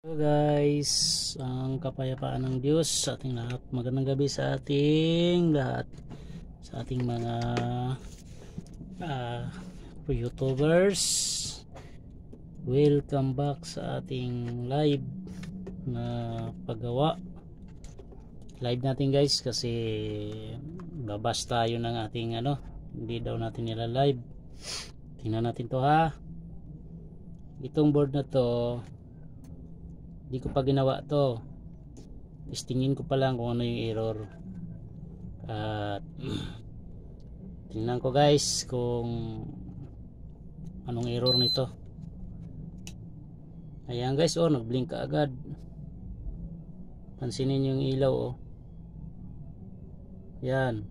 Hello guys, ang kapayapaan ng Diyos sa ating lahat. Magandang gabi sa ating lahat, sa ating mga YouTubers. Welcome back sa ating live na paggawa. Live natin guys kasi babas tayo ng ating hindi daw natin nila live. Tingnan natin to ha. Itong board na to hindi ko pa ginawa to, testingin ko pa lang kung ano yung error at tingnan ko guys kung anong error nito. Ayan guys, nag blink ka agad, pansinin yung ilaw yan,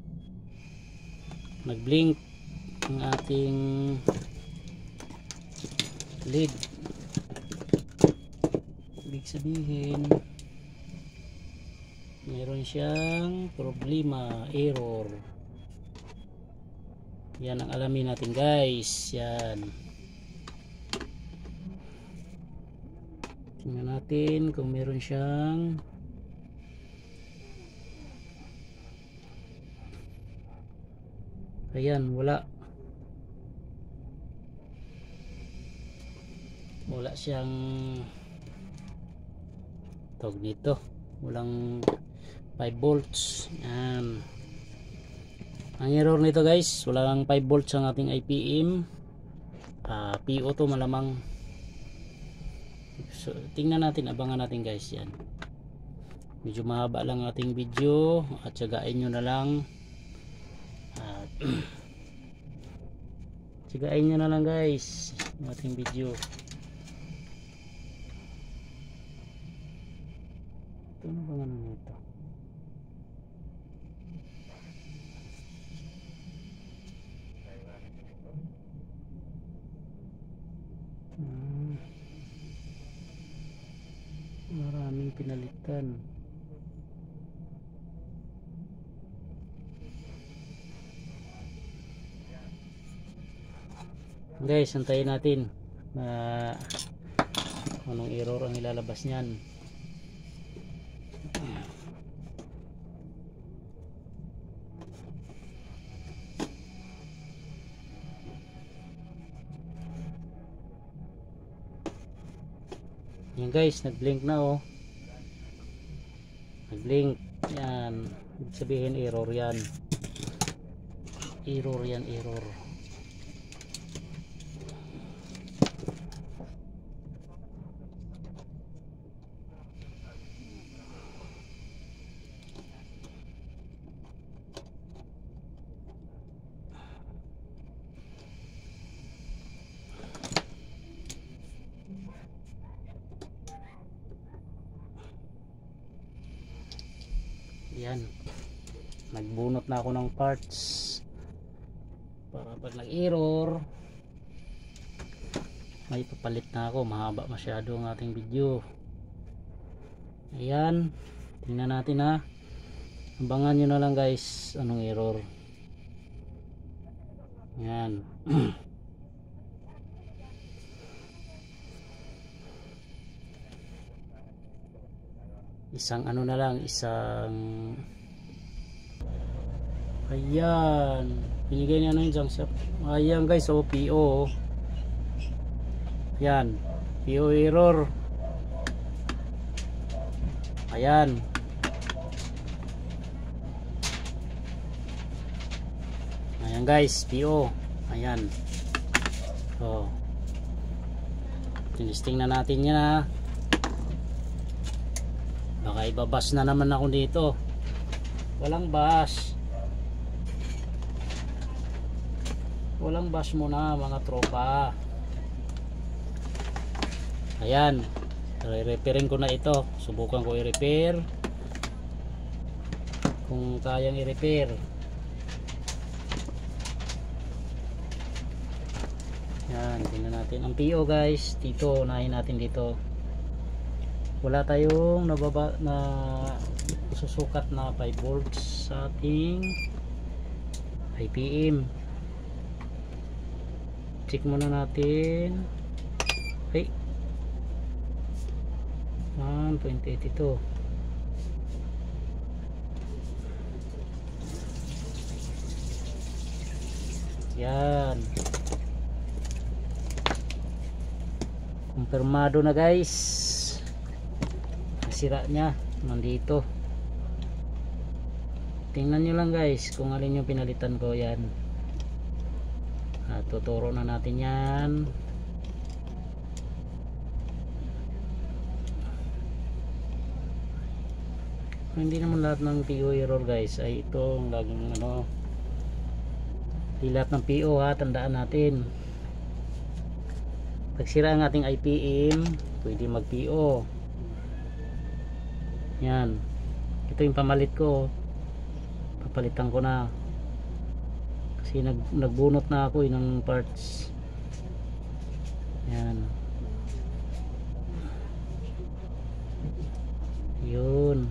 nag blink ang ating LED. Ibig sabihin meron siyang problema, error. Yan ang alamin natin guys. Yan, tingnan natin kung meron siyang ayan, wala siyang tawag nito, walang 5 volts. Yan ang error nito guys, wala lang 5 volts ang ating IPM. PO to malamang. So tingnan natin, abangan natin guys. Yan, medyo mahaba lang ating video at tsagain nyo na lang tsagain nyo na lang guys ang ating video. Ano bang ano nito? Maraming pinalitan. Guys, antayin natin na anong error ang ilalabas niyan. Yan guys, nag-blink na nag-blink. Yan, ibig sabihin error yan. Error. Yan, nagbunot na ako ng parts para pag nag-error may papalit na ako. Mahaba masyado ang ating video. Ayan, tingnan natin ha, abangan nyo na lang guys anong error. Yan. Isang na lang, isang ayan, binigay niya na yung shop. Ayan guys, PO. Ayan, PO error. Ayan, guys, PO. Ayan, tinisting na natin yan ha. Baka ibabas na naman ako dito. Walang bash muna mga tropa. Ayan, re-repairin ko na ito. Subukan ko i-repair kung kayang i-repair. Yan, tingnan natin ang PO guys. Dito, unahin natin dito. Wala tayong nababa na susukat na 5 volts sa ating IPM. Check muna natin. Yan, 0.82. Yan. Kumpirmado na guys. Sira niya. Nandito. Tingnan nyo lang guys kung alin yung pinalitan ko. Yan. Tuturo na natin yan. Hindi naman lahat ng PO error guys ay itong laging ano, di lahat ng PO ha, tandaan natin. Pag sira ang ating IPM pwede mag PO. Yan, ito yung pamalit ko, papalitan ko na kasi nagbunot na ako ng parts. Yan, yun.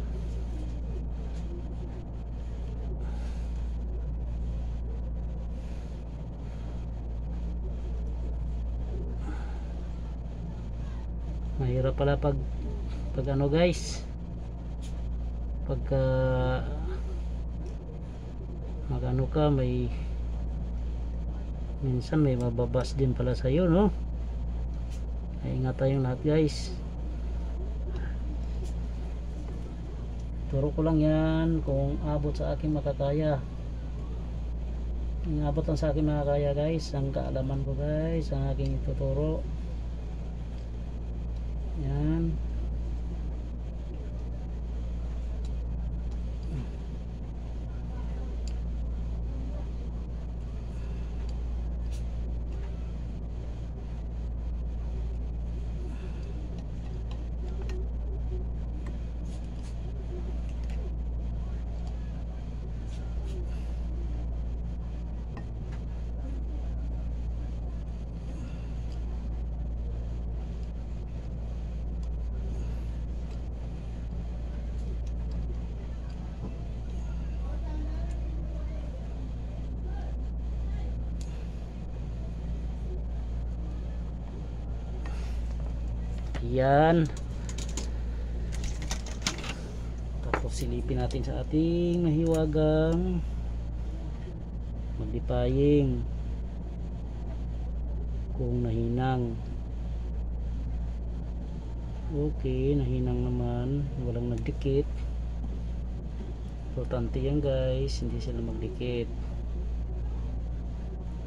Mahirap pala pag ano guys, pagka magano ka, may minsan may mababas din pala sa iyo, no? Ay, ingat tayong lahat guys. Turo ko lang yan kung abot sa aking makakaya. Abot lang sa aking makakaya guys, ang kaalaman ko guys, ang aking ituturo. Yan. Yan. Tapos silipin natin sa ating nahiwagang maglipaying kung nahinang. Okay, nahinang naman, walang nagdikit. Importante yan guys, hindi sila magdikit.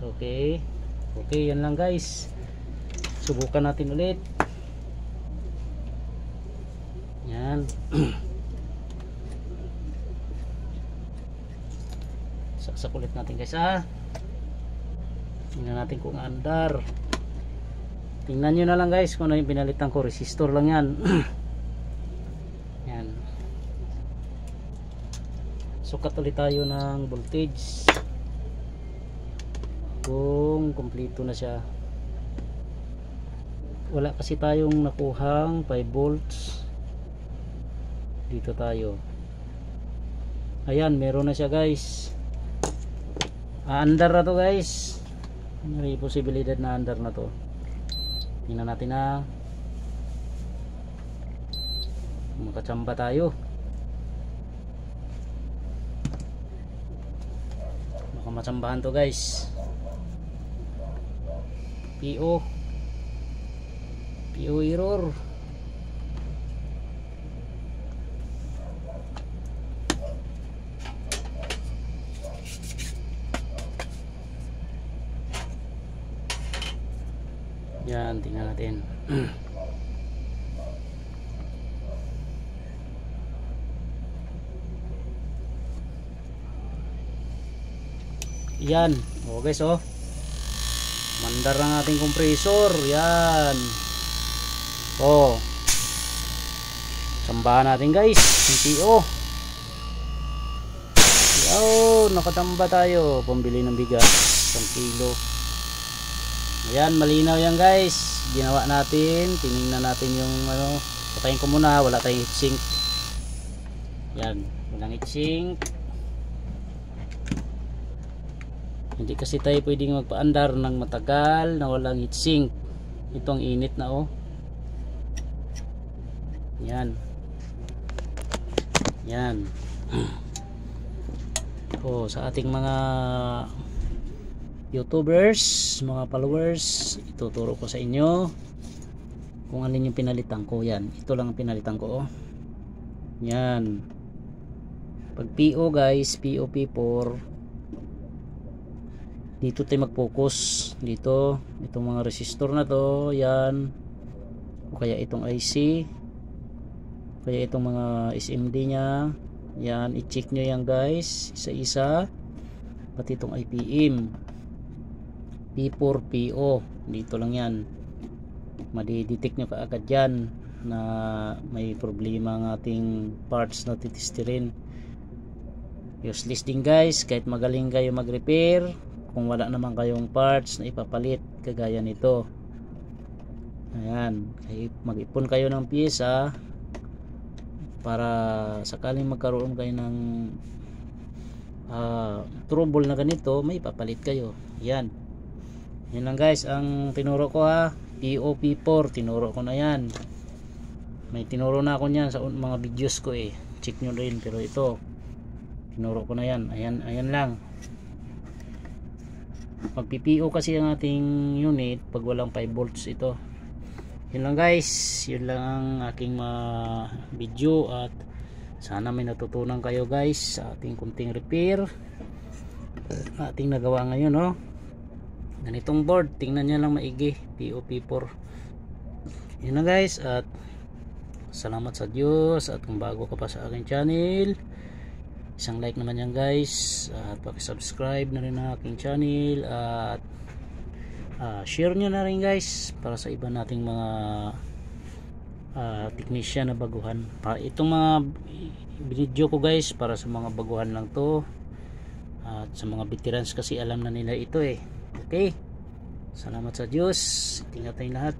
Okay, okay, yan lang guys. Subukan natin ulit. Yan. Saksak ulit natin guys ha. Tingnan natin kung andar. Tingnan nyo na lang guys kung ano yung pinalitan ko. Resistor lang yan. Yan. Sukat ulit tayo ng voltage kung kumpleto na siya. Wala kasi tayong nakuhang 5 volts. Dito tayo. Ayan, meron na siya guys. Andar na to guys. May posibilidad na andar na to. Tingnan natin na makachamba tayo. Baka machambahan to guys. PO error. Yan, tingnan natin. Yan, oh guys, oh mandar ang ating compressor. Yan, oh sambahan natin guys yung PO. Yo, nakatamba tayo pambili ng bigas 1 kilo. Ayan, malinaw yan guys. Ginawa natin, tinignan natin yung ano. Patayin ko muna, wala tayong heatsink. Yan, walang heatsink. Hindi kasi tayo pwedeng magpaandar ng matagal na walang heatsink. Ito ang init na oh. Yan. Yan. So sa ating mga YouTubers, mga followers, ituturo ko sa inyo kung alin yung pinalitan ko. Yan, ito lang ang pinalitan ko, oh. Yan. Pag PO guys, PO P4, dito tayo mag-focus. Dito, itong mga resistor na to, yan. O kaya itong IC, kaya itong mga SMD nya, yan, i-check nyo yan guys, isa-isa. Pati itong IPM, P4, PO, dito lang yan. Madidetect nyo kaagad yan na may problema ang ating parts na titestirin. Useless din guys, kahit magaling kayo mag-repair, kung wala naman kayong parts na ipapalit kagaya nito. Ayan, mag-ipon kayo ng pyesa para sakaling magkaroon kayo ng trouble na ganito, may ipapalit kayo. Yan. Yan lang guys ang tinuro ko, ha. POP4 tinuro ko na yan. May tinuro na ako niyan sa mga videos ko, eh. Check nyo rin, pero ito tinuro ko na yan. Ayan lang. Pag PPO kasi ang ating unit pag walang 5 volts ito. Yun lang guys, yun lang ang aking video, at sana may natutunan kayo guys sa ating kunting repair ating nagawa ngayon, no. Ganitong board, tingnan nyo lang maigi, POP4. Yun lang guys, at salamat sa Diyos. At kung bago ka pa sa aking channel, isang like naman yan guys, at paki-subscribe na rin ang aking channel, at share nyo na rin guys para sa iba nating mga technician na baguhan. Itong mga video ko guys para sa mga baguhan lang to, at sa mga veterans kasi alam na nila ito, eh. Okay, salamat sa Diyos, ingat tayong lahat.